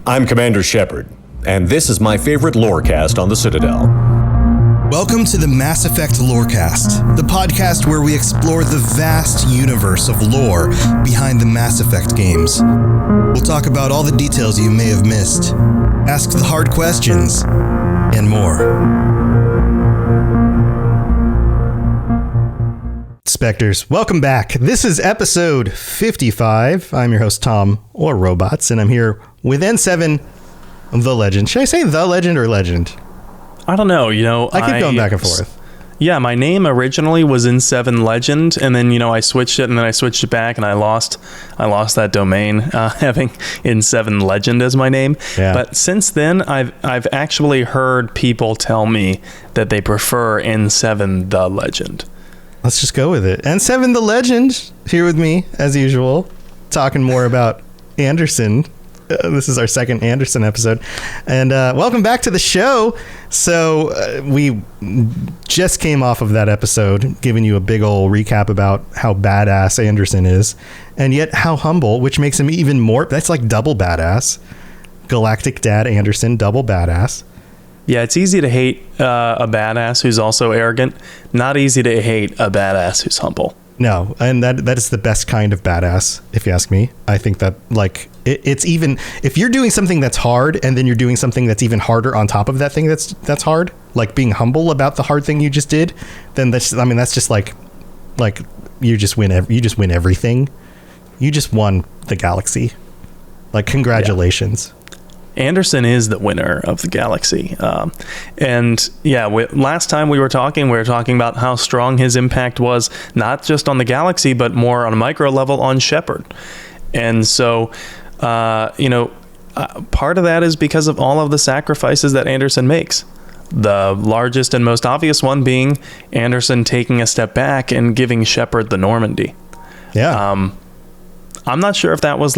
I'm Commander Shepard, and this is my favorite Lorecast on the Citadel. Welcome to the Mass Effect Lorecast, the podcast where we explore the vast universe of lore behind the Mass Effect games. We'll talk about all the details you may have missed, ask the hard questions, and more. Spectres, welcome back. This is episode 55. I'm your host, Tom, or Robots, and I'm here with N7, the Legend. Should I say the Legend or Legend? I don't know, I keep going back and forth. Yeah, my name originally was N7 Legend, and then, I switched it, and then I switched it back, and I lost that domain, having N7 Legend as my name. Yeah. But since then, I've actually heard people tell me that they prefer N7 the Legend. Let's just go with it. N7 the Legend, here with me, as usual, talking more about Anderson. This is our second Anderson episode. And welcome back to the show. So we just came off of that episode, giving you a big old recap about how badass Anderson is, and yet how humble, which makes him even more, that's like double badass. Galactic Dad Anderson, double badass. Yeah, it's easy to hate a badass who's also arrogant. Not easy to hate a badass who's humble. No, and that is the best kind of badass, if you ask me. I think that, like, it's even, if you're doing something that's hard and then you're doing something that's even harder on top of that thing that's hard, like being humble about the hard thing you just did, then that's just like you just win everything. You just won the galaxy. Like, congratulations. Yeah. Anderson is the winner of the galaxy. Last time we were talking about how strong his impact was, not just on the galaxy, but more on a micro level on Shepard. And so, part of that is because of all of the sacrifices that Anderson makes. The largest and most obvious one being Anderson taking a step back and giving Shepard the Normandy. Yeah. I'm not sure if that was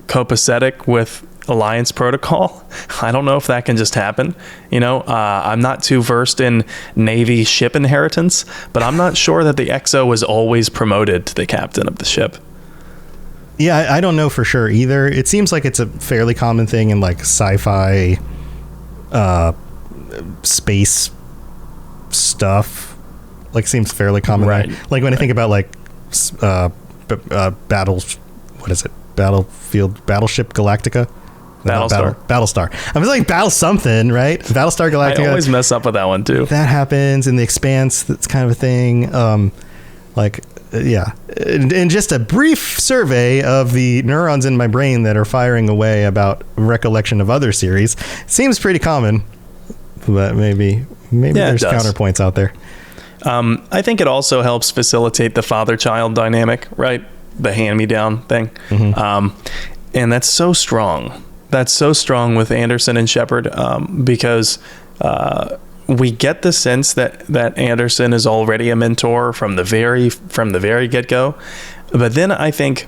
copacetic with Alliance protocol. I don't know if that can just happen. I'm not too versed in Navy ship inheritance, but I'm not sure that the XO was always promoted to the captain of the ship. Yeah, I don't know for sure either. It seems like it's a fairly common thing in like sci-fi space stuff. Like, seems fairly common. Right. Like when I think about Battleship Galactica. Battlestar. I was like Battle something, right? Battlestar Galactica. I always mess up with that one too. That happens in The Expanse. That's kind of a thing. And just a brief survey of the neurons in my brain that are firing away about recollection of other series. Seems pretty common, but maybe there's counterpoints out there. I think it also helps facilitate the father-child dynamic, right? The hand-me-down thing. Mm-hmm. And that's so strong. That's so strong with Anderson and Shepard, because we get the sense that Anderson is already a mentor from the very get-go. But then I think,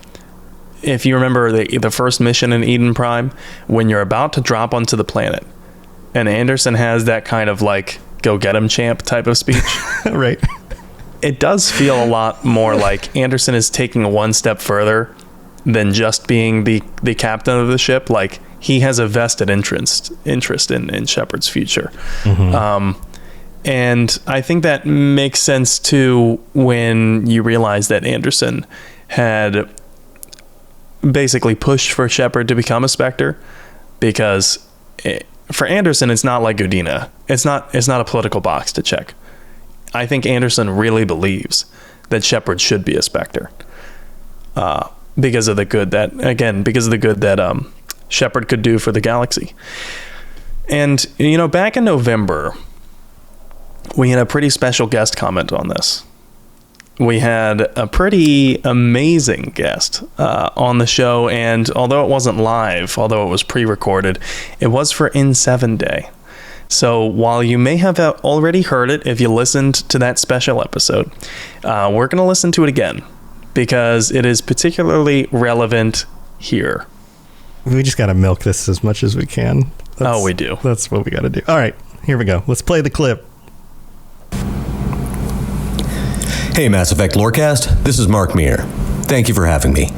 if you remember the first mission in Eden Prime, when you're about to drop onto the planet, and Anderson has that kind of like "go get him, champ" type of speech, right? It does feel a lot more like Anderson is taking one step further than just being the captain of the ship. Like, he has a vested interest in Shepard's future. Mm-hmm. And I think that makes sense too when you realize that Anderson had basically pushed for Shepard to become a Spectre, because for Anderson, it's not like Udina. It's not a political box to check. I think Anderson really believes that Shepard should be a Spectre, because of the good that Shepard could do for the galaxy. And back in November, we had a pretty special guest comment on this. We had a pretty amazing guest on the show, and although it wasn't live, although it was pre-recorded, it was for N7 Day. So while you may have already heard it if you listened to that special episode, we're going to listen to it again because it is particularly relevant here. We just got to milk this as much as we can. We do. That's what we got to do. All right, here we go. Let's play the clip. Hey, Mass Effect Lorecast. This is Muir. Thank you for having me.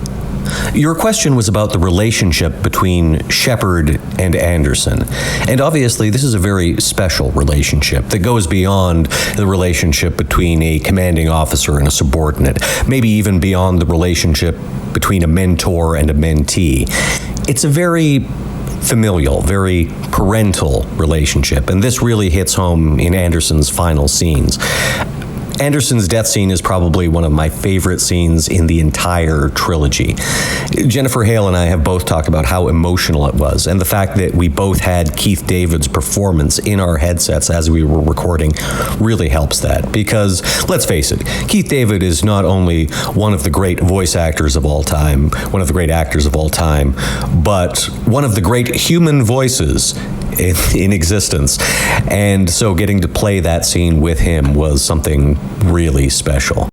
Your question was about the relationship between Shepard and Anderson. And obviously, this is a very special relationship that goes beyond the relationship between a commanding officer and a subordinate, maybe even beyond the relationship between a mentor and a mentee. It's a very familial, very parental relationship, and this really hits home in Anderson's final scenes. Anderson's death scene is probably one of my favorite scenes in the entire trilogy. Jennifer Hale and I have both talked about how emotional it was, and the fact that we both had Keith David's performance in our headsets as we were recording really helps that, because let's face it, Keith David is not only one of the great voice actors of all time, one of the great actors of all time, but one of the great human voices in existence. And so getting to play that scene with him was something really special.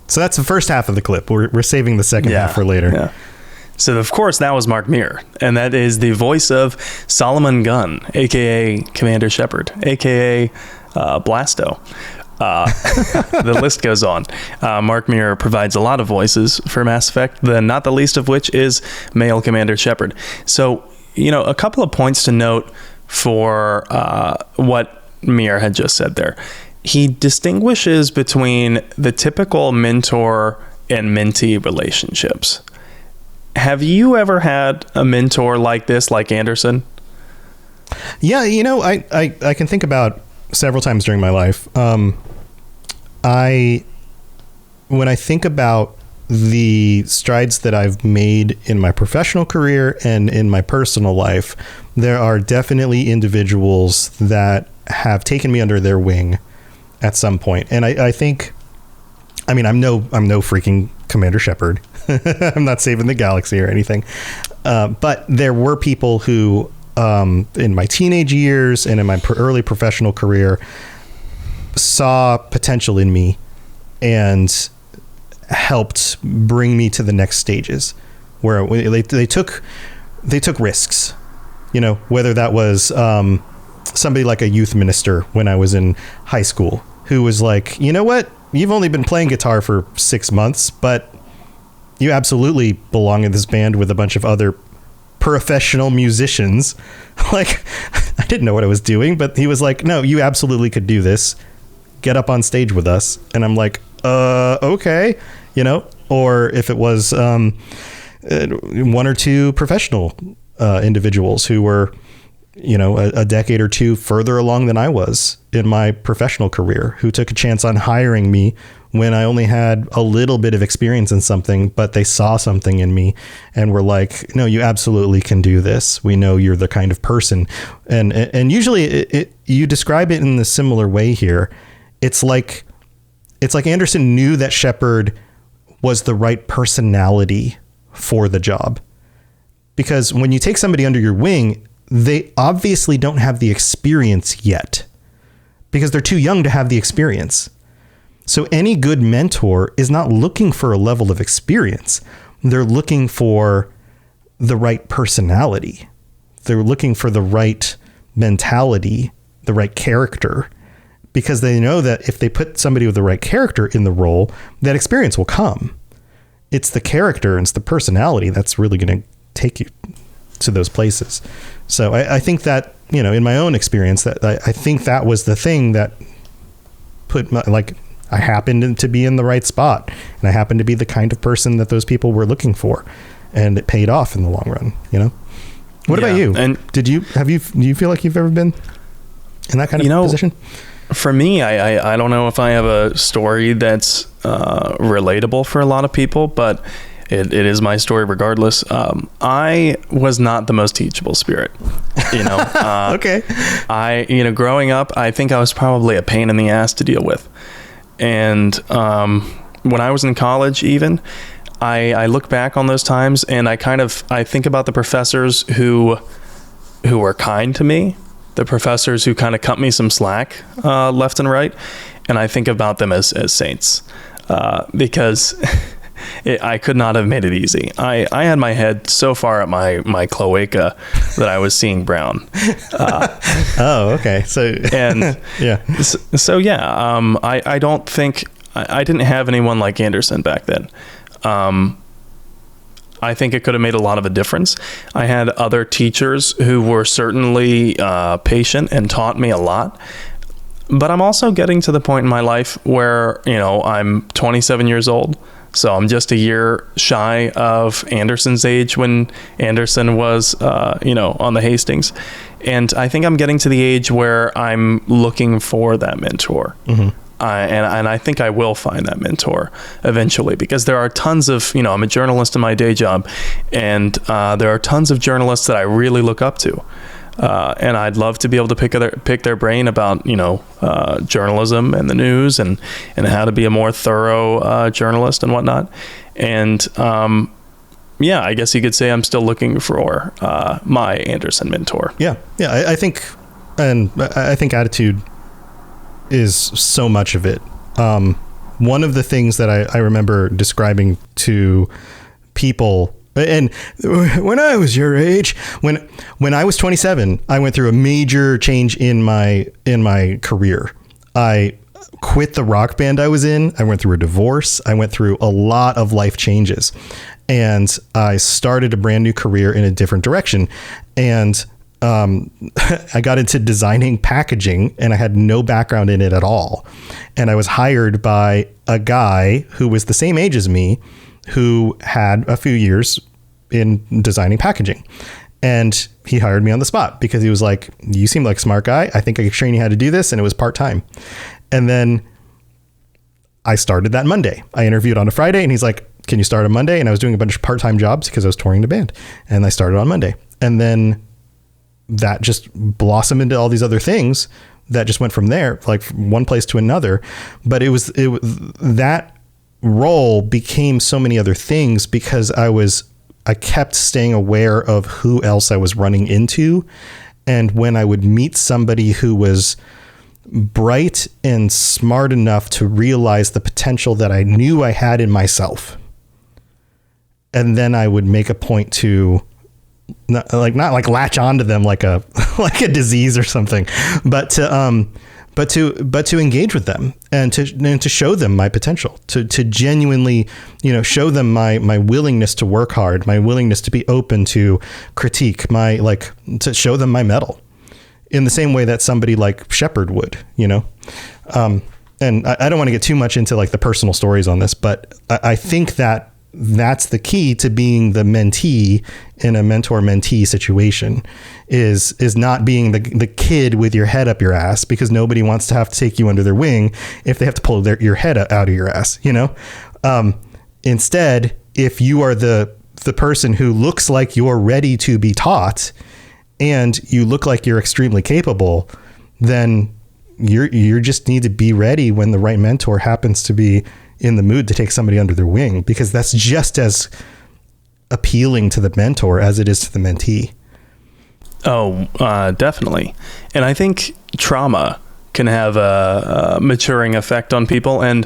So that's the first half of the clip. We're saving the second half for later. Yeah. So, of course, that was Mark Muir, and that is the voice of Solomon Gunn, a.k.a. Commander Shepard, a.k.a. Blasto. The list goes on. Mark Muir provides a lot of voices for Mass Effect, not the least of which is male Commander Shepard. So, a couple of points to note for what Muir had just said there. He distinguishes between the typical mentor and mentee relationships. Have you ever had a mentor like this, like Anderson? Yeah, I can think about several times during my life. When I think about the strides that I've made in my professional career and in my personal life, there are definitely individuals that have taken me under their wing at some point. And I think, I'm no freaking Commander Shepard. I'm not saving the galaxy or anything. But there were people who, in my teenage years and in my early professional career, saw potential in me and helped bring me to the next stages, where they took risks, whether that was somebody like a youth minister when I was in high school, who was like, you know what, you've only been playing guitar for 6 months, but you absolutely belong in this band with a bunch of other professional musicians. Like, I didn't know what I was doing, but he was like, no, you absolutely could do this. Get up on stage with us. And I'm like, okay, or if it was one or two professional individuals who were, a decade or two further along than I was in my professional career, who took a chance on hiring me when I only had a little bit of experience in something, but they saw something in me and were like, no, you absolutely can do this. We know you're the kind of person. And usually you describe it in a similar way here. It's like Anderson knew that Shepard was the right personality for the job. Because when you take somebody under your wing, they obviously don't have the experience yet, because they're too young to have the experience. So any good mentor is not looking for a level of experience. They're looking for the right personality. They're looking for the right mentality, the right character, because they know that if they put somebody with the right character in the role, that experience will come. It's the character and it's the personality that's really going to take you to those places. So I think that, in my own experience, that I think that was the thing that put I happened to be in the right spot, and I happened to be the kind of person that those people were looking for, and it paid off in the long run. What about you? And do you feel like you've ever been in that kind of position? For me, I don't know if I have a story that's relatable for a lot of people, but it is my story regardless. I was not the most teachable spirit, Okay. Growing up, I think I was probably a pain in the ass to deal with. And when I was in college, even, I look back on those times and I think about the professors who were kind to me, the professors who kind of cut me some slack left and right, and I think about them as saints, because I could not have made it easy. I had my head so far up my cloaca that I was seeing brown. Oh, okay. So and yeah. I don't think I didn't have anyone like Anderson back then. I think it could have made a lot of a difference. I had other teachers who were certainly patient and taught me a lot. But I'm also getting to the point in my life where, I'm 27 years old. So I'm just a year shy of Anderson's age when Anderson was, on the Hastings. And I think I'm getting to the age where I'm looking for that mentor. Mm-hmm. And I think I will find that mentor eventually, because there are tons of, I'm a journalist in my day job, and there are tons of journalists that I really look up to. And I'd love to be able to pick their brain about, journalism and the news and how to be a more thorough journalist and whatnot. And I guess you could say I'm still looking for my Anderson mentor. Yeah. I think attitude is so much of it. One of the things that I remember describing to people, and when I was your age, when I was 27, I went through a major change in my career. I quit the rock band I was in. I went through a divorce. I went through a lot of life changes, and I started a brand new career in a different direction. And I got into designing packaging, and I had no background in it at all. And I was hired by a guy who was the same age as me, who had a few years in designing packaging. And he hired me on the spot because he was like, you seem like a smart guy. I think I could train you how to do this. And it was part-time. And then I started that Monday. I interviewed on a Friday, and he's like, can you start on Monday? And I was doing a bunch of part-time jobs because I was touring the band, and I started on Monday. And then that just blossomed into all these other things that just went from there, like from one place to another. But it was that role became so many other things because I kept staying aware of who else I was running into. And when I would meet somebody who was bright and smart enough to realize the potential that I knew I had in myself, and then I would make a point to not latch onto them like a disease or something, but to engage with them and to show them my potential, to genuinely, show them my willingness to work hard, my willingness to be open to critique, to show them my mettle in the same way that somebody like Shepard would, and I don't want to get too much into like the personal stories on this, but I think that that's the key to being the mentee in a mentor-mentee situation is not being the kid with your head up your ass, because nobody wants to have to take you under their wing if they have to pull your head out of your ass, Instead, if you are the person who looks like you're ready to be taught and you look like you're extremely capable, then you just need to be ready when the right mentor happens to be in the mood to take somebody under their wing, because that's just as appealing to the mentor as it is to the mentee. Oh, definitely. And I think trauma can have a maturing effect on people. And,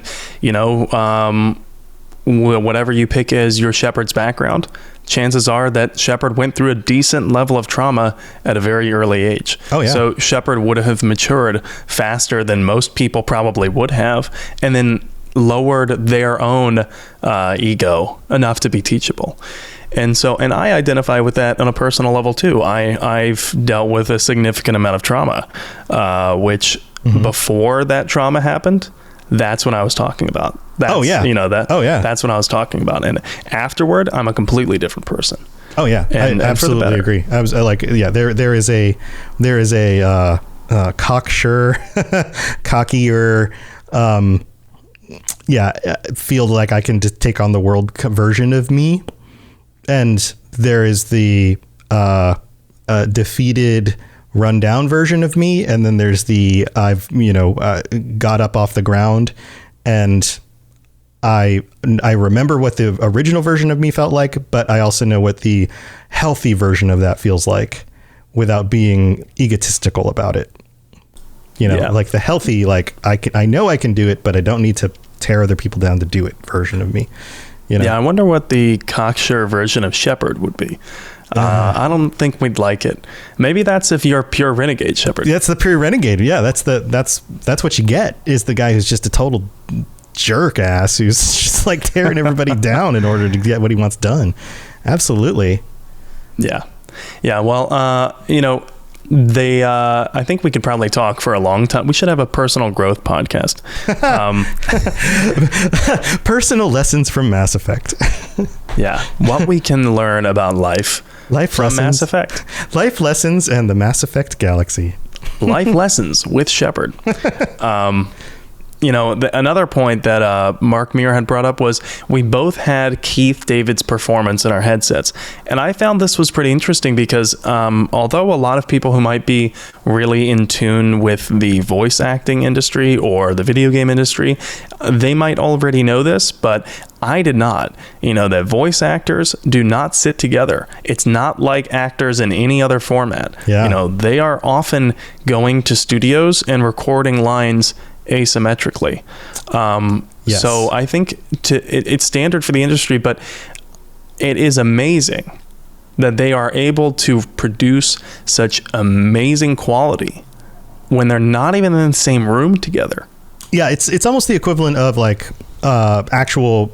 whatever you pick as your Shepard's background, chances are that Shepard went through a decent level of trauma at a very early age. Oh, yeah. So Shepard would have matured faster than most people probably would have, and then lowered their own ego enough to be teachable. And I identify with that on a personal level too. I've dealt with a significant amount of trauma, which before that trauma happened, that's when I was talking about. That's when I was talking about. And afterward, I'm a completely different person. Oh yeah. And, I absolutely agree. I was there is a cockier, feel like I can just take on the world version of me. And there is the defeated, rundown version of me. And then there's the I've got up off the ground, and I remember what the original version of me felt like, but I also know what the healthy version of that feels like without being egotistical about it. Like the healthy, like I know I can do it, but I don't need to tear other people down to do it version of me. Yeah, I wonder what the cocksure version of Shepard would be. I don't think we'd like it. Maybe that's if you're a pure renegade, Shepard. That's the pure renegade. Yeah, that's what you get, is the guy who's just a total jerk ass who's just just like tearing everybody down in order to get what he wants done. Absolutely. Yeah. Well, I think we could probably talk for a long time. We should have a personal growth podcast. Personal lessons from Mass Effect. Yeah. What we can learn about life from lessons, Mass Effect. Life lessons and the Mass Effect galaxy. Life lessons with Shepard. Another point that Mark Muir had brought up was we both had Keith David's performance in our headsets. And I found this was pretty interesting because although a lot of people who might be really in tune with the voice acting industry or the video game industry, they might already know this, but I did not. That voice actors do not sit together. It's not like actors in any other format. Yeah. They are often going to studios and recording lines asymmetrically. Yes. So I think it's standard for the industry, but it is amazing that they are able to produce such amazing quality when they're not even in the same room together. Yeah, it's almost the equivalent of like actual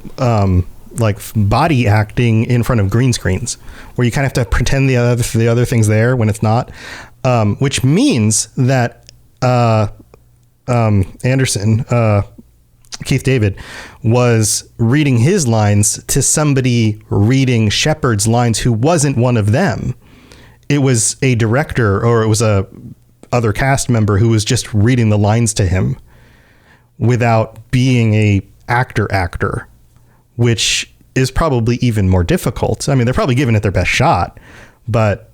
like body acting in front of green screens, where you kind of have to pretend the other thing's there when it's not, which means that Anderson, Keith David, was reading his lines to somebody reading Shepard's lines who wasn't one of them. It was a director or it was a other cast member who was just reading the lines to him without being a actor, which is probably even more difficult. I mean, they're probably giving it their best shot, but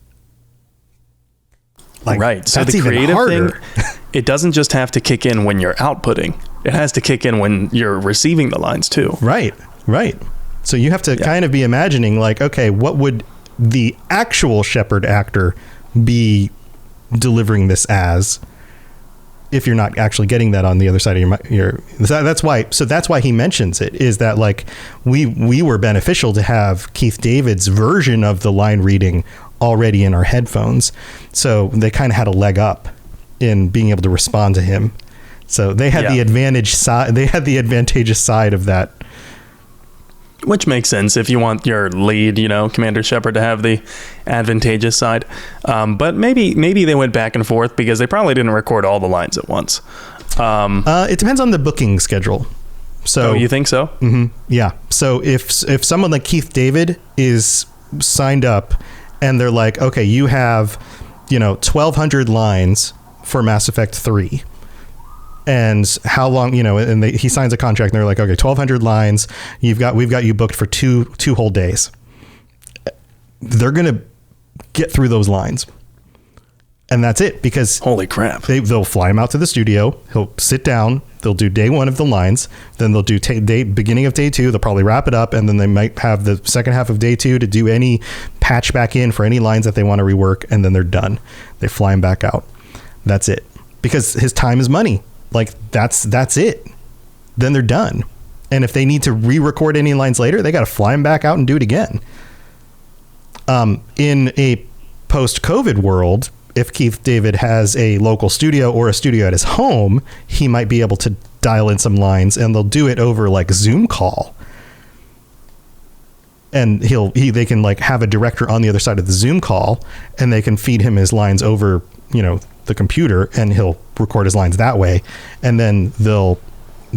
like, right. So that's the even creative harder. thing, it doesn't just have to kick in when you're outputting. It has to kick in when you're receiving the lines too. Right. So you have to kind of be imagining like, okay, what would the actual Shepard actor be delivering this as, if you're not actually getting that on the other side of your that's why he mentions it, is that like we were beneficial to have Keith David's version of the line reading already in our headphones, so they kind of had a leg up in being able to respond to him. So they had the advantageous side of that. Which makes sense if you want your lead, Commander Shepard to have the advantageous side. But maybe they went back and forth because they probably didn't record all the lines at once. It depends on the booking schedule. So you think so? Mm-hmm, yeah. So if someone like Keith David is signed up and they're like, okay, you have 1,200 lines for Mass Effect 3. And how long, and he signs a contract and they're like, okay, 1,200 lines. We've got you booked for two whole days. They're going to get through those lines. And that's it, because holy crap, they'll fly him out to the studio. He'll sit down. They'll do day one of the lines. Then they'll do beginning of day two. They'll probably wrap it up. And then they might have the second half of day two to do any patch back in for any lines that they want to rework. And then they're done. They fly him back out. That's it. Because his time is money. Like that's it. Then they're done. And if they need to re-record any lines later, they got to fly him back out and do it again. In a post-COVID world, if Keith David has a local studio or a studio at his home, he might be able to dial in some lines, and they'll do it over like Zoom call. And they can like have a director on the other side of the Zoom call, and they can feed him his lines over, the computer, and he'll record his lines that way. And then they'll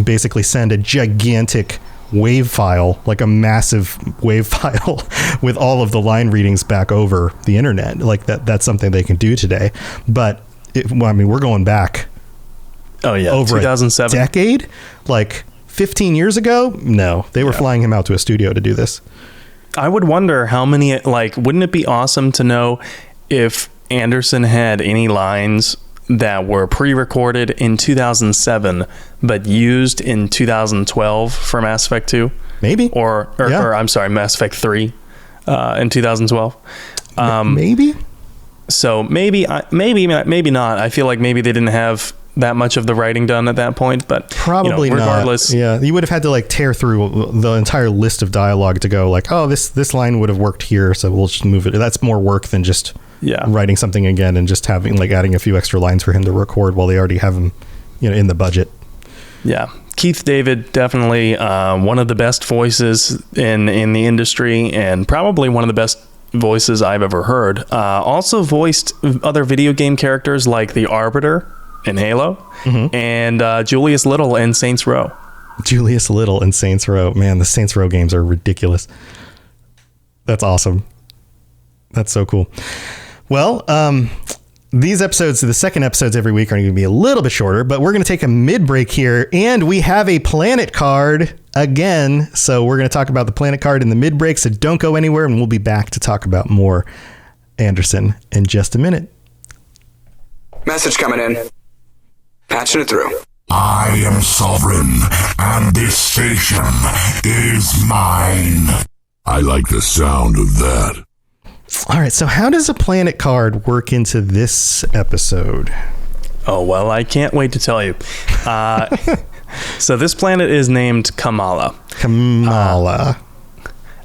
basically send a gigantic wave file, like a massive wave file with all of the line readings back over the internet. Like that's something they can do today. But we're going back over 2007 a decade, like 15 years ago. No, they were flying him out to a studio to do this. I would wonder how many, wouldn't it be awesome to know if Anderson had any lines that were pre-recorded in 2007 but used in 2012 for Mass Effect 2? Maybe. Or I'm sorry, Mass Effect 3 in 2012. Maybe. So maybe not. I feel like maybe they didn't have that much of the writing done at that point, but probably regardless. Not. Yeah, you would have had to like tear through the entire list of dialogue to go like, oh, this line would have worked here, so we'll just move it. That's more work than just writing something again and just having adding a few extra lines for him to record while they already have him, in the budget. Yeah, Keith David, definitely one of the best voices in the industry, and probably one of the best voices I've ever heard. Also voiced other video game characters like the Arbiter in Halo, and Julius Little in Saints Row. Julius Little in Saints Row. Man, the Saints Row games are ridiculous. That's awesome. That's so cool. Well, these episodes, the second episodes every week, are going to be a little bit shorter, but we're going to take a mid-break here, and we have a planet card again. So we're going to talk about the planet card in the mid-break, so don't go anywhere, and we'll be back to talk about more Anderson in just a minute. Message coming in. Patching it through. I am sovereign, and this station is mine. I like the sound of that. All right, so how does a planet card work into this episode? Oh, well, I can't wait to tell you. So this planet is named Kamala. Kamala.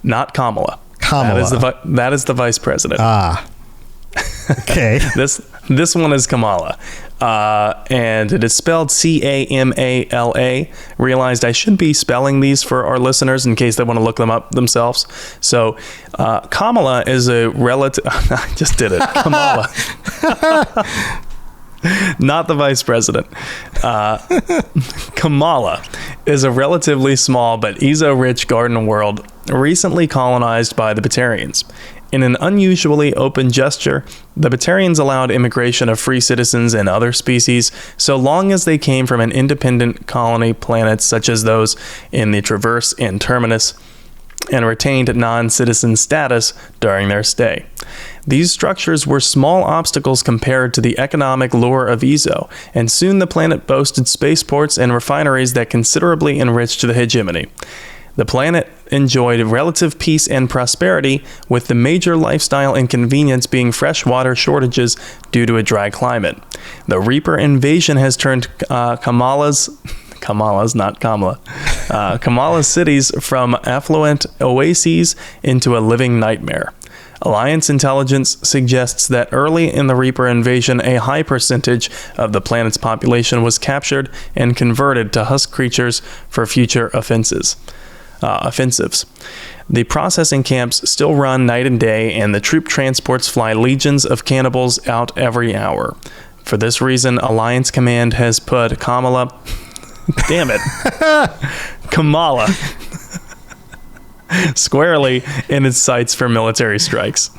Not Kamala. Kamala. That is the vice president. Ah. Okay. This one is Kamala. And it is spelled Camala. Realized I should be spelling these for our listeners in case they want to look them up themselves. So Kamala is a relative. I just did it. Kamala. Not the vice president. Kamala is a relatively small but ezo-rich garden world recently colonized by the Batarians. In an unusually open gesture, the Batarians allowed immigration of free citizens and other species so long as they came from an independent colony planet such as those in the Traverse and Terminus, and retained non-citizen status during their stay. These structures were small obstacles compared to the economic lure of Ezo, and soon the planet boasted spaceports and refineries that considerably enriched the hegemony. The planet enjoyed relative peace and prosperity, with the major lifestyle inconvenience being freshwater shortages due to a dry climate. The Reaper invasion has turned Kamala's cities from affluent oases into a living nightmare. Alliance intelligence suggests that early in the Reaper invasion, a high percentage of the planet's population was captured and converted to husk creatures for future offensives. The processing camps still run night and day, and the troop transports fly legions of cannibals out every hour. For this reason, Alliance Command has put Kamala squarely in its sights for military strikes.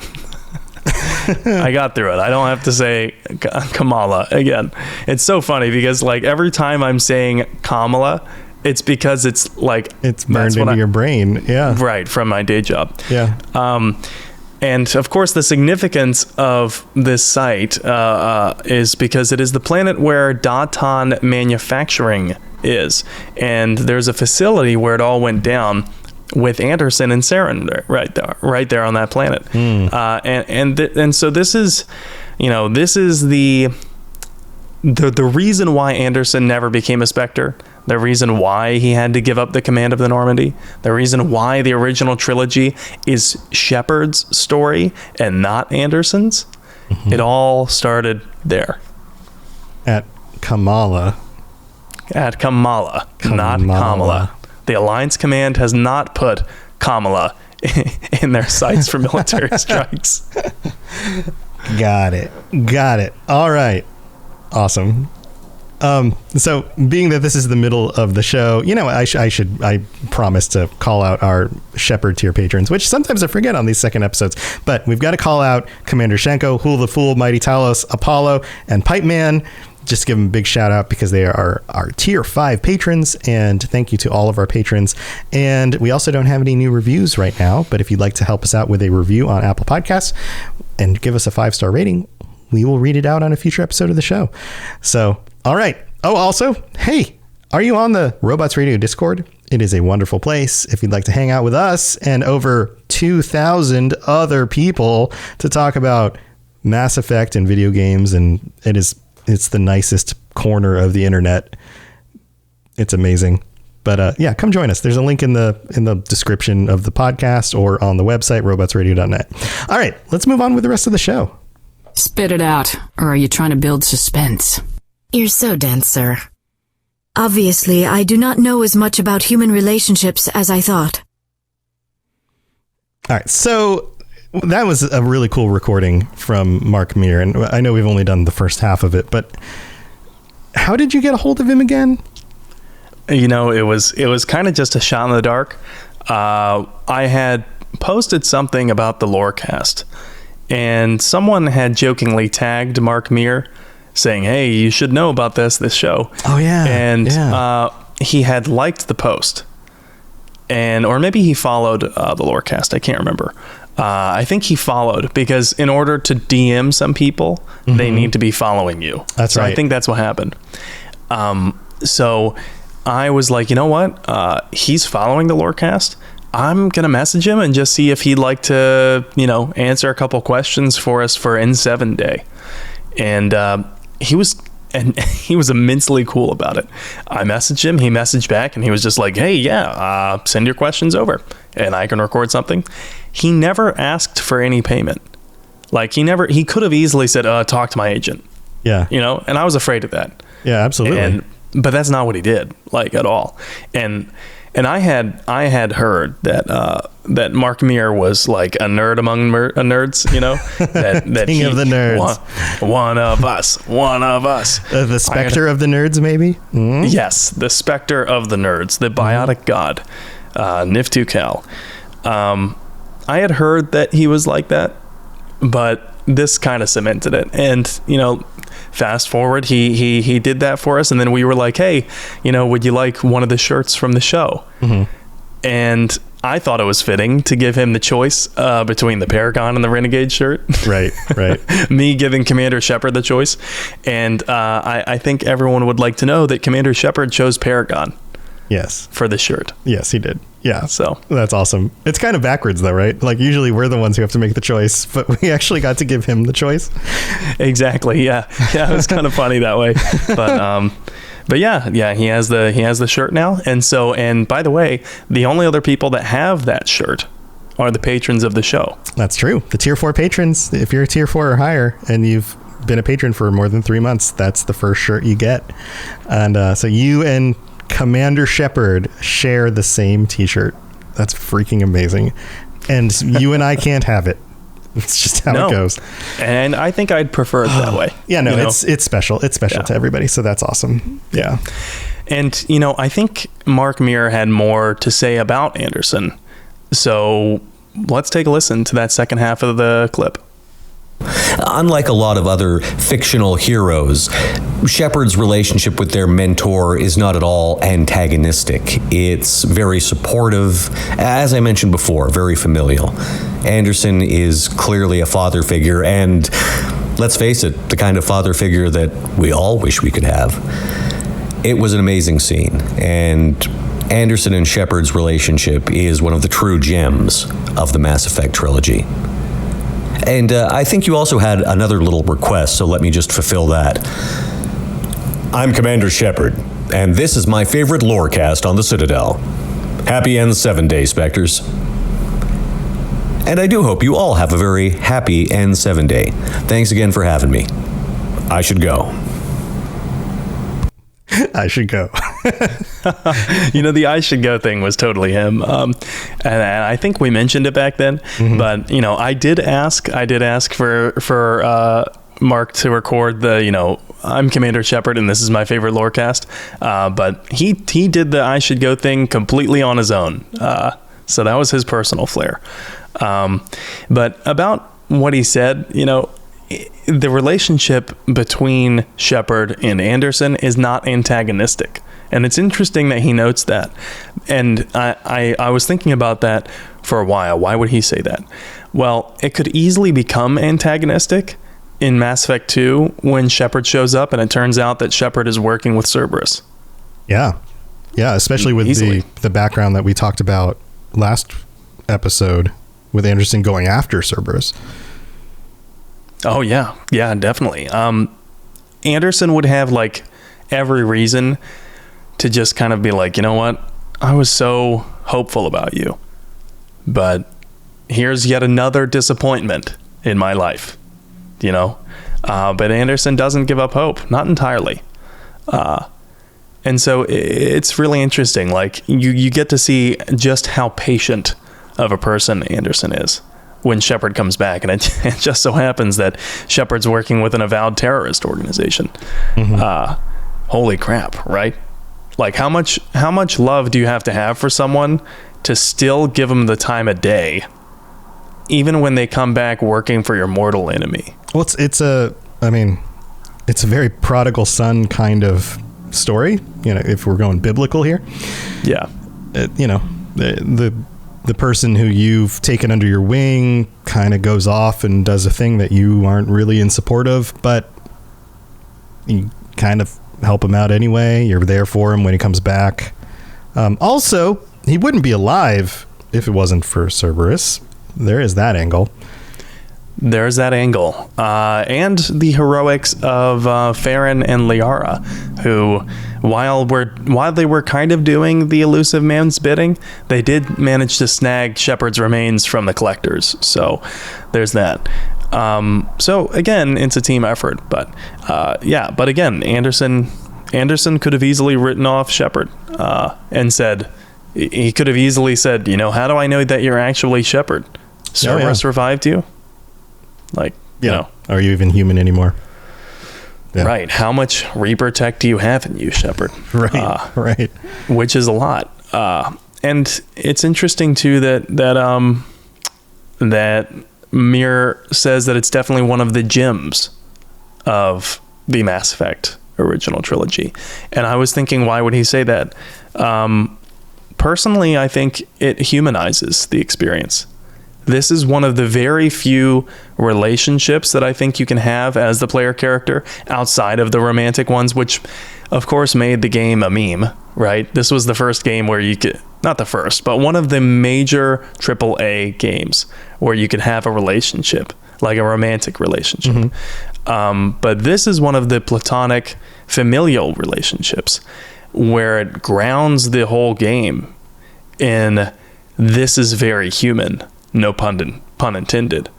I got through it. I don't have to say Kamala again. It's so funny because like every time I'm saying Kamala, it's because it's like it's burned into your brain. Yeah. Right. From my day job. Yeah. And of course, the significance of this site is because it is the planet where Daton manufacturing is. And there's a facility where it all went down with Anderson and Saren right there on that planet. And so this is, this is the reason why Anderson never became a Spectre. The reason why he had to give up the command of the Normandy, the reason why the original trilogy is Shepard's story and not Anderson's. It all started there. At Kamala. Not Kamala. The Alliance Command has not put Kamala in their sights for military strikes. Got it. All right. Awesome. So being that this is the middle of the show, I promise to call out our Shepard tier patrons, which sometimes I forget on these second episodes, but we've got to call out Commander Shenko, Hul the Fool, Mighty Talos, Apollo, and Pipe Man. Just give them a big shout out because they are our tier 5 patrons, and thank you to all of our patrons. And we also don't have any new reviews right now, but if you'd like to help us out with a review on Apple Podcasts and give us a 5-star rating, we will read it out on a future episode of the show. So, all right. Oh, also, hey, are you on the Robots Radio Discord? It is a wonderful place if you'd like to hang out with us and over 2,000 other people to talk about Mass Effect and video games. And it's the nicest corner of the internet. It's amazing. But yeah, come join us. There's a link in the description of the podcast or on the website, robotsradio.net. All right, let's move on with the rest of the show. Spit it out, or are you trying to build suspense? You're so dense, sir. Obviously, I do not know as much about human relationships as I thought. All right, so that was a really cool recording from Mark Muir, and I know we've only done the first half of it, but how did you get a hold of him again? You know, it was kind of just a shot in the dark. I had posted something about the Lorecast, and someone had jokingly tagged Mark Muir, saying, "Hey, you should know about this show." Oh yeah, and he had liked the post, or maybe he followed the Lorecast. I can't remember. I think he followed, because in order to DM some people, they need to be following you. That's right. I think that's what happened. So I was like, you know what? He's following the Lorecast. I'm going to message him and just see if he'd like to, answer a couple questions for us for N7 Day. And he was immensely cool about it. I messaged him, he messaged back, and he was just like, hey, send your questions over and I can record something. He never asked for any payment. Like, he could have easily said, talk to my agent. Yeah. And I was afraid of that. Yeah, absolutely. But that's not what he did, like, at all. And I had heard that Mark Muir was like a nerd among nerds, that King of the nerds, one of us, the specter of the nerds, maybe. Yes, the specter of the nerds, the biotic god, Niftukal. I had heard that he was like that, but this kind of cemented it. And fast forward, he did that for us, and then we were like, hey, would you like one of the shirts from the show? And I thought it was fitting to give him the choice between the Paragon and the Renegade shirt. Right. Me giving Commander Shepard the choice. And I think everyone would like to know that Commander Shepard chose Paragon. Yes. For the shirt. Yes, he did. Yeah. So that's awesome. It's kind of backwards though, right? Like, usually we're the ones who have to make the choice, but we actually got to give him the choice. Exactly. Yeah. It was kind of funny that way. But yeah, he has the shirt now. And by the way, the only other people that have that shirt are the patrons of the show. That's true. The tier 4 patrons. If you're a tier 4 or higher and you've been a patron for more than 3 months, that's the first shirt you get. And so you and Commander Shepard share the same t-shirt. That's freaking amazing. And you and I can't have it. It's just how it goes. And I think I'd prefer it that way. Yeah, no, it's special. It's special to everybody. So that's awesome. Yeah. And, I think Mark Muir had more to say about Anderson. So let's take a listen to that second half of the clip. Unlike a lot of other fictional heroes, Shepard's relationship with their mentor is not at all antagonistic. It's very supportive, as I mentioned before, very familial. Anderson is clearly a father figure, and let's face it, the kind of father figure that we all wish we could have. It was an amazing scene, and Anderson and Shepard's relationship is one of the true gems of the Mass Effect trilogy. And I think you also had another little request, so let me just fulfill that. I'm Commander Shepard, and this is my favorite Lorecast on the Citadel. Happy N7 Day, Spectres. And I do hope you all have a very happy N7 Day. Thanks again for having me. I should go. I should go. The I should go thing was totally him. And I think we mentioned it back then, but I did ask for Mark to record the, I'm Commander Shepard and this is my favorite Lorecast. But he did the I should go thing completely on his own. So that was his personal flair. But about what he said, the relationship between Shepard and Anderson is not antagonistic. And it's interesting that he notes that. And I was thinking about that for a while. Why would he say that? Well, it could easily become antagonistic in Mass Effect 2 when Shepard shows up and it turns out that Shepard is working with Cerberus. Yeah. Yeah, especially with the background that we talked about last episode with Anderson going after Cerberus. Oh, yeah. Yeah, definitely. Anderson would have, every reason to just kind of be like, you know what? I was so hopeful about you. But here's yet another disappointment in my life, But Anderson doesn't give up hope. Not entirely. And so it's really interesting. Like you get to see just how patient of a person Anderson is when Shepard comes back. And it just so happens that Shepard's working with an avowed terrorist organization. Holy crap, right? Like how much love do you have to have for someone to still give them the time of day, even when they come back working for your mortal enemy? Well, it's a very prodigal son kind of story, if we're going biblical here. Yeah. The person who you've taken under your wing kind of goes off and does a thing that you aren't really in support of, but you kind of help him out anyway. You're there for him when he comes back. Also, he wouldn't be alive if it wasn't for Cerberus. There is that angle. There's that angle. And the heroics of Farron and Liara, who, while they were kind of doing the elusive man's bidding, they did manage to snag Shepard's remains from the collectors. So there's that. So again, it's a team effort. But but again, Anderson could have easily written off Shepard and said, he could have easily said, how do I know that you're actually Shepard? Cerberus revived you? Are you even human anymore? Yeah. Right. How much Reaper tech do you have in you, Shepard? Right. Which is a lot. And it's interesting too that Muir says that it's definitely one of the gems of the Mass Effect original trilogy. And I was thinking, why would he say that? Personally, I think it humanizes the experience. This is one of the very few relationships that I think you can have as the player character outside of the romantic ones, which of course made the game a meme, right? This was the first game where you could, not the first, but one of the major AAA games where you could have a relationship, like a romantic relationship. But this is one of the platonic familial relationships where it grounds the whole game in this is very human. No pun intended.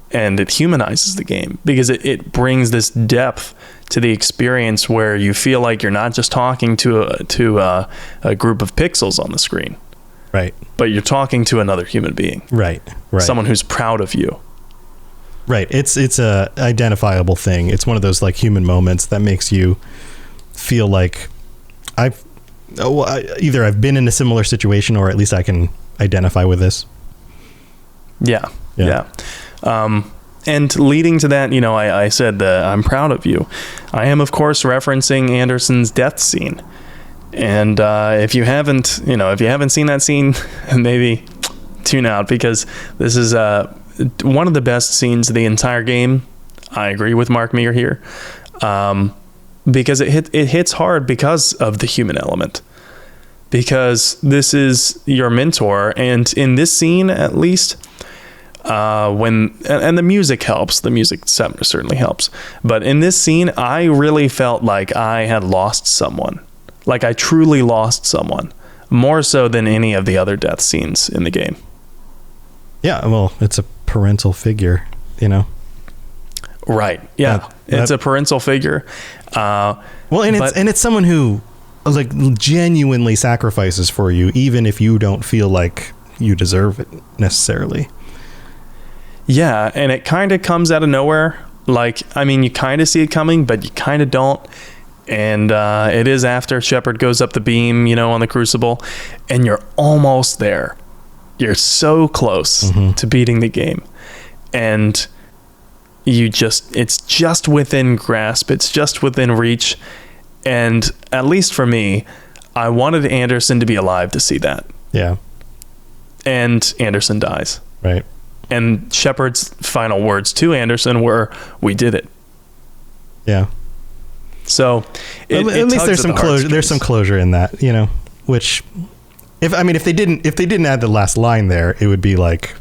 And it humanizes the game because it brings this depth to the experience where you feel like you're not just talking to a group of pixels on the screen. Right. But you're talking to another human being. Right. Someone who's proud of you. Right. It's a identifiable thing. It's one of those like human moments that makes you feel like either I've been in a similar situation or at least I can identify with this. Yeah. And leading to that, I said that I'm proud of you. I am, of course, referencing Anderson's death scene. And if you haven't seen that scene, maybe tune out because this is one of the best scenes of the entire game. I agree with Mark Muir here, because it hits hard because of the human element. Because this is your mentor, and in this scene, at least. And the music helps. The music certainly helps. But in this scene, I really felt like I had lost someone. Like I truly lost someone. More so than any of the other death scenes in the game. Yeah, well, it's a parental figure, Right. Yeah. It's a parental figure. It's someone who like genuinely sacrifices for you, even if you don't feel like you deserve it necessarily. Yeah, and it kind of comes out of nowhere. You kind of see it coming, but you kind of don't. And it is after Shepard goes up the beam, on the Crucible, and you're almost there. You're so close to beating the game. And it's just within grasp. It's just within reach. And at least for me, I wanted Anderson to be alive to see that. Yeah. And Anderson dies. Right. And Shepard's final words to Anderson were, "We did it." Yeah. So at least there's some closure. There's some closure in that, which if they didn't add the last line there, it would be like,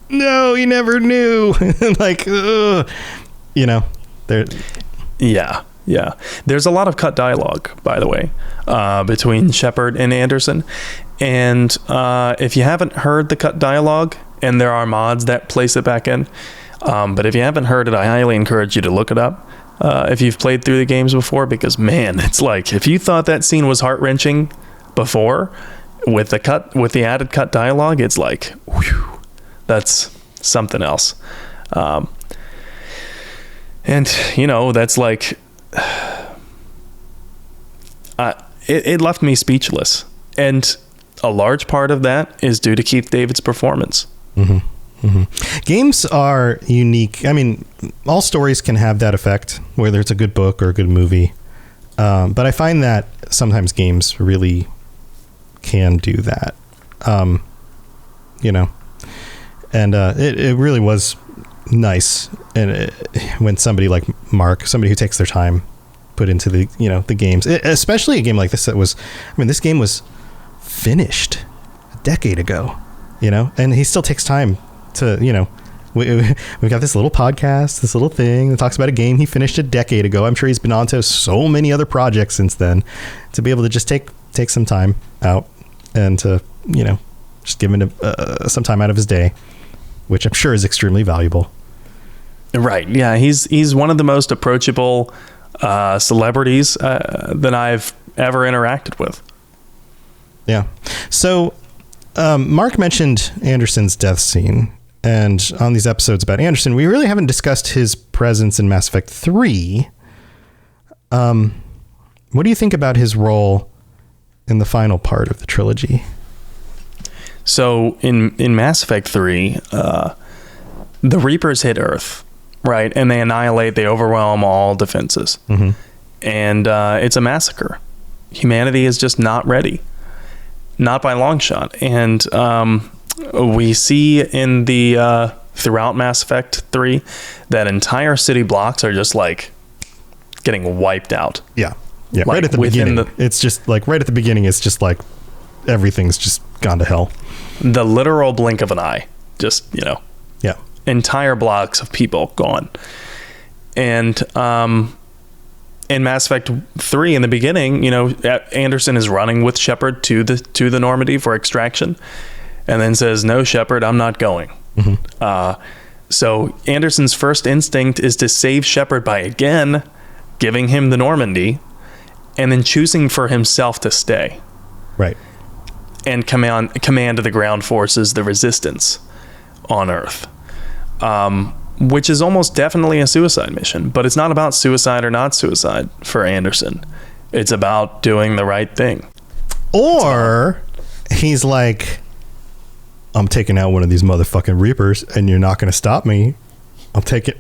no, he never knew. Like, there. Yeah. There's a lot of cut dialogue, by the way, between Shepard and Anderson. And if you haven't heard the cut dialogue, and there are mods that place it back in, but if you haven't heard it, I highly encourage you to look it up. if you've played through the games before, because man, it's like, if you thought that scene was heart-wrenching before, with the added cut dialogue, it's like, whew, that's something else. And that's like, it left me speechless, and a large part of that is due to Keith David's performance. Games are unique. I mean, all stories can have that effect, whether it's a good book or a good movie. But I find that sometimes games really can do that. And it really was nice. And when somebody like Mark, somebody who takes their time, put into the games, especially a game like this this game was finished a decade ago, and he still takes time to, we've got this little podcast, this little thing that talks about a game he finished a decade ago. I'm sure he's been on to so many other projects since then, to be able to just take some time out and to, just give him some time out of his day, which I'm sure is extremely valuable. Right. Yeah. He's one of the most approachable celebrities that I've ever interacted with. Yeah. So Mark mentioned Anderson's death scene, and on these episodes about Anderson, we really haven't discussed his presence in Mass Effect 3. What do you think about his role in the final part of the trilogy? So in Mass Effect 3, the Reapers hit Earth, right? And they overwhelm all defenses. Mm-hmm. And it's a massacre. Humanity is just not ready. Not by a long shot. And we see in the throughout Mass Effect 3 that entire city blocks are just like getting wiped out. Yeah. Yeah. Like right at the beginning. It's just like right at the beginning, it's just like everything's just gone to hell. The literal blink of an eye. Just, Yeah. Entire blocks of people gone. And in Mass Effect 3, in the beginning, Anderson is running with Shepard to the Normandy for extraction, and then says, "No, Shepard, I'm not going." Mm-hmm. So Anderson's first instinct is to save Shepard by again giving him the Normandy, and then choosing for himself to stay. Right. And command the ground forces, the resistance on Earth. Which is almost definitely a suicide mission, but it's not about suicide or not suicide for Anderson. It's about doing the right thing. Or he's like, I'm taking out one of these motherfucking Reapers, and you're not going to stop me. I've taken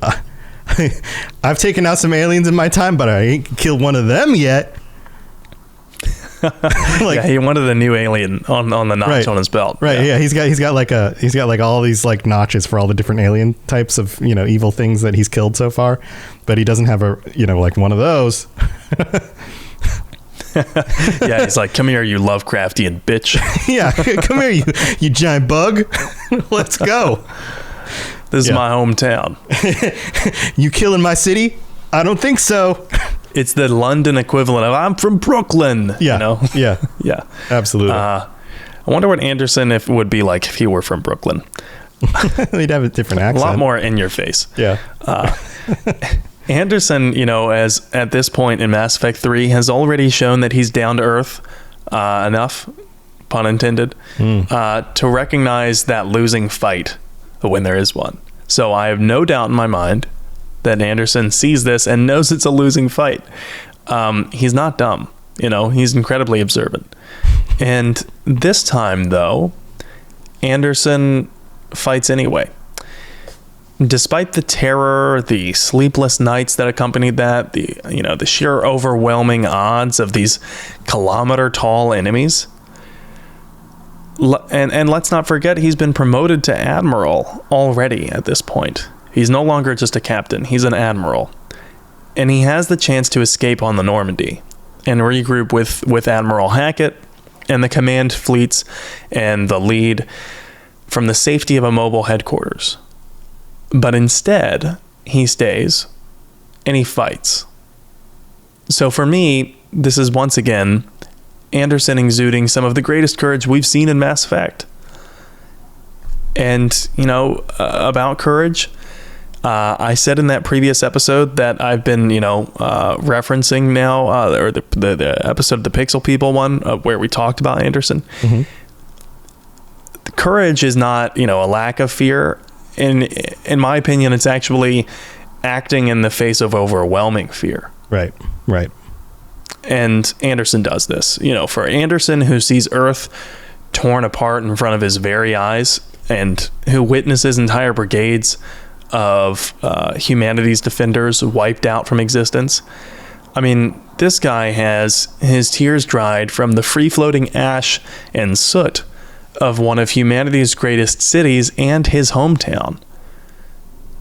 out some aliens in my time, but I ain't killed one of them yet. He wanted a new alien on the notch on his belt. Right. Yeah. He's got like all these like notches for all the different alien types of, evil things that he's killed so far, but he doesn't have like one of those. Yeah. He's like, "Come here, you Lovecraftian bitch." Yeah. Come here, you giant bug. Let's go. This is my hometown. You killing my city? I don't think so. It's the London equivalent of "I'm from Brooklyn." Yeah. Yeah. Yeah. Absolutely. I wonder what Anderson would be like if he were from Brooklyn. They'd have a different accent. A lot more in your face. Yeah. Anderson, as at this point in Mass Effect 3, has already shown that he's down to earth enough, pun intended, to recognize that losing fight when there is one. So I have no doubt in my mind that Anderson sees this and knows it's a losing fight. He's not dumb, he's incredibly observant. And this time, though, Anderson fights anyway. Despite the terror, the sleepless nights that accompanied that, the sheer overwhelming odds of these kilometer-tall enemies. And let's not forget, he's been promoted to admiral already at this point. He's no longer just a captain, he's an admiral. And he has the chance to escape on the Normandy and regroup with Admiral Hackett and the command fleets and the lead from the safety of a mobile headquarters. But instead, he stays and he fights. So for me, this is once again Anderson exuding some of the greatest courage we've seen in Mass Effect. And, about courage, I said in that previous episode that I've been, referencing now, or the episode of the Pixel People one, where we talked about Anderson. Mm-hmm. Courage is not, a lack of fear. In my opinion, it's actually acting in the face of overwhelming fear. Right. And Anderson does this. For Anderson, who sees Earth torn apart in front of his very eyes, and who witnesses entire brigades of humanity's defenders wiped out from existence. I mean, this guy has his tears dried from the free-floating ash and soot of one of humanity's greatest cities and his hometown.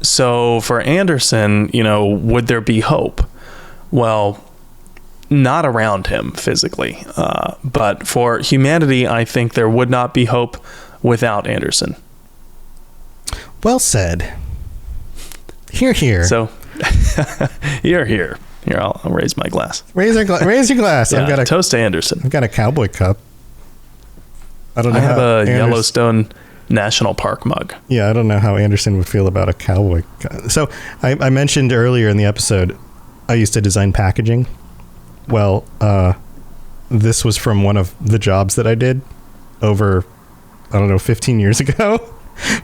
So for Anderson, would there be hope? Well, not around him physically. But for humanity, I think there would not be hope without Anderson. Well said. Here. So, here. Here, I'll raise my glass. Raise your glass. Yeah, I've got a toast to Anderson. I've got a cowboy cup. I don't know. I have a Yellowstone National Park mug. Yeah, I don't know how Anderson would feel about a cowboy cup. So I mentioned earlier in the episode, I used to design packaging. Well, this was from one of the jobs that I did over, 15 years ago.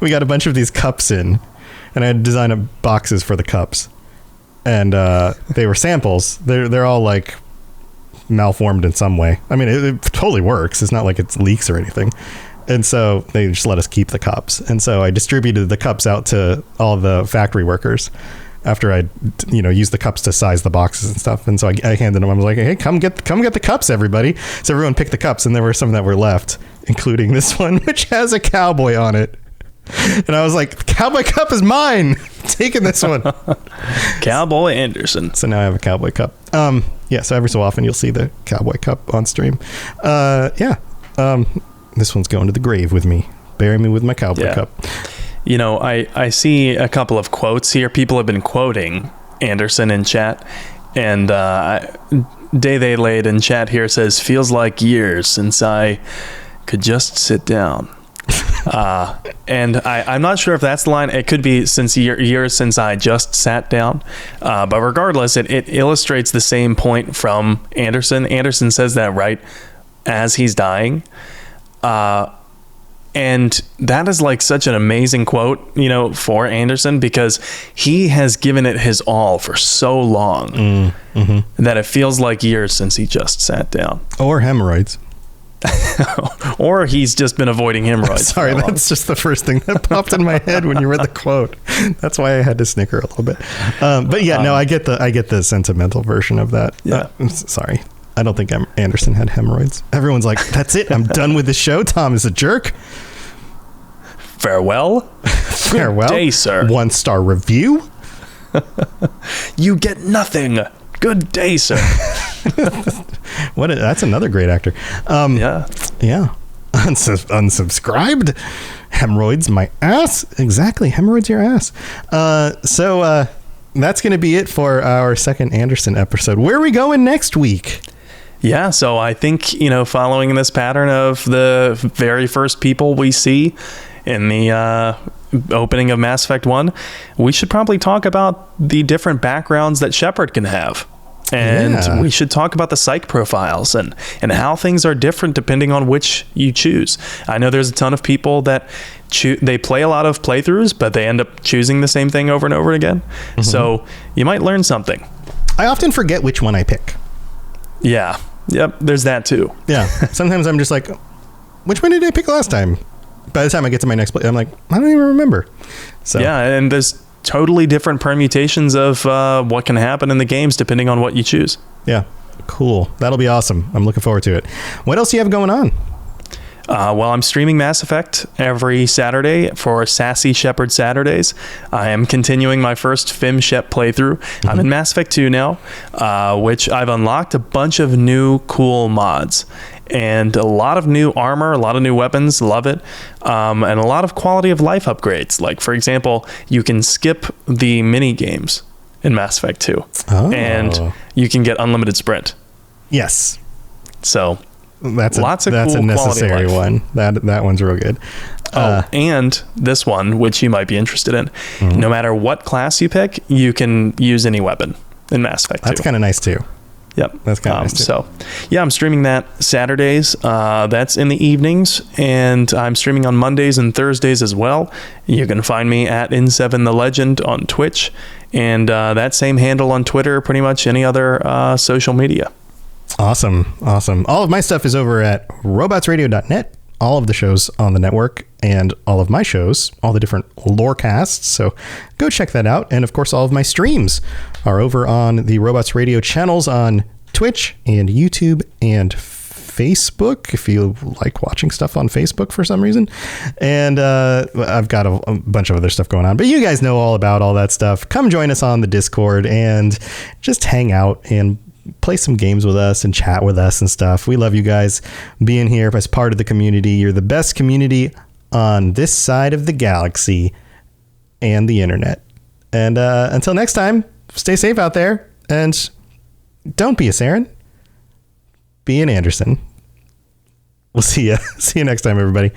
We got a bunch of these cups in, and I had to design boxes for the cups. And they were samples. They're all like malformed in some way. I mean, it totally works. It's not like it leaks or anything. And so they just let us keep the cups. And so I distributed the cups out to all the factory workers after I, used the cups to size the boxes and stuff. And so I handed them. I was like, "Hey, come get the cups, everybody!" So everyone picked the cups, and there were some that were left, including this one, which has a cowboy on it. And I was like, "Cowboy cup is mine. Taking this one." Cowboy Anderson. So now I have a cowboy cup. So every so often you'll see the cowboy cup on stream. This one's going to the grave with me. Bury me with my cowboy cup. I see a couple of quotes here. People have been quoting Anderson in chat. And Day They Laid in chat here says, "Feels like years since I could just sit down." And I'm not sure if that's the line. It could be since years since I just sat down. But regardless, it illustrates the same point from Anderson. Anderson says that right as he's dying. And that is like such an amazing quote, for Anderson, because he has given it his all for so long that it feels like years since he just sat down. Or hemorrhoids. Or he's just been avoiding hemorrhoids. Sorry, that's just the first thing that popped in my head when you read the quote. That's why I had to snicker a little bit. But yeah, no, I get the sentimental version of that. Yeah. Sorry. I don't think Anderson had hemorrhoids. Everyone's like, "That's it. I'm done with the show. Tom is a jerk." Farewell. Farewell. Good day, sir. 1-star review. You get nothing. Good day, sir. That's another great actor. Yeah. Unsubscribed. Hemorrhoids my ass. Exactly. Hemorrhoids your ass. So that's going to be it for our second Anderson episode. Where are we going next week? Yeah, so I think, following this pattern of the very first people we see in the opening of Mass Effect 1, we should probably talk about the different backgrounds that Shepard can have. And we should talk about the psych profiles and how things are different depending on which you choose. I know there's a ton of people that they play a lot of playthroughs, but they end up choosing the same thing over and over again. Mm-hmm. So you might learn something. I often forget which one I pick. Yeah. Yep. There's that too. Yeah. Sometimes I'm just like, which one did I pick last time? By the time I get to my next play, I'm like, I don't even remember. So yeah, and there's totally different permutations of what can happen in the games depending on what you choose. Yeah. Cool. That'll be awesome. I'm looking forward to it. What else do you have going on? Well, I'm streaming Mass Effect every Saturday for Sassy Shepard Saturdays. I am continuing my first Fem Shep playthrough. Mm-hmm. I'm in Mass Effect 2 now, which I've unlocked a bunch of new cool mods. And a lot of new armor, a lot of new weapons, love it. And a lot of quality of life upgrades. Like, for example, you can skip the mini games in Mass Effect 2. Oh. And you can get unlimited sprint. Yes. So that's lots of that's cool a necessary one. That one's real good. And this one, which you might be interested in, Mm-hmm. no matter what class you pick, you can use any weapon in Mass Effect 2. That's kind of nice too. Yep. That's kind of nice too. So, yeah, I'm streaming that Saturdays. That's in the evenings, and I'm streaming on Mondays and Thursdays as well. You can find me at N7 The Legend on Twitch, and that same handle on Twitter, pretty much any other social media. Awesome. All of my stuff is over at robotsradio.net. All of the shows on the network and all of my shows, all the different Lorecasts. So go check that out. And of course, all of my streams are over on the Robots Radio channels on Twitch and YouTube and Facebook, if you like watching stuff on Facebook for some reason. And I've got a bunch of other stuff going on, but you guys know all about all that stuff. Come join us on the Discord and just hang out and play some games with us and chat with us and stuff. We love you guys being here as part of the community. You're the best community on this side of the galaxy and the internet. And until next time, stay safe out there and don't be a Saren. Be an Anderson. We'll see you. See you next time, everybody.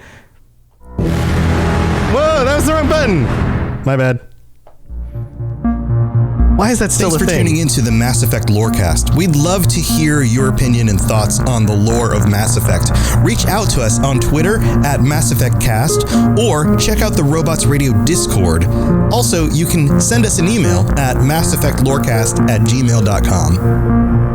Whoa, that was the wrong button. My bad. Why is that still Thanks a for thing? tuning into the Mass Effect Lorecast. We'd love to hear your opinion and thoughts on the lore of Mass Effect. Reach out to us on Twitter at Mass Effect Cast, or check out the Robots Radio Discord. Also, you can send us an email at masseffectlorecast@gmail.com.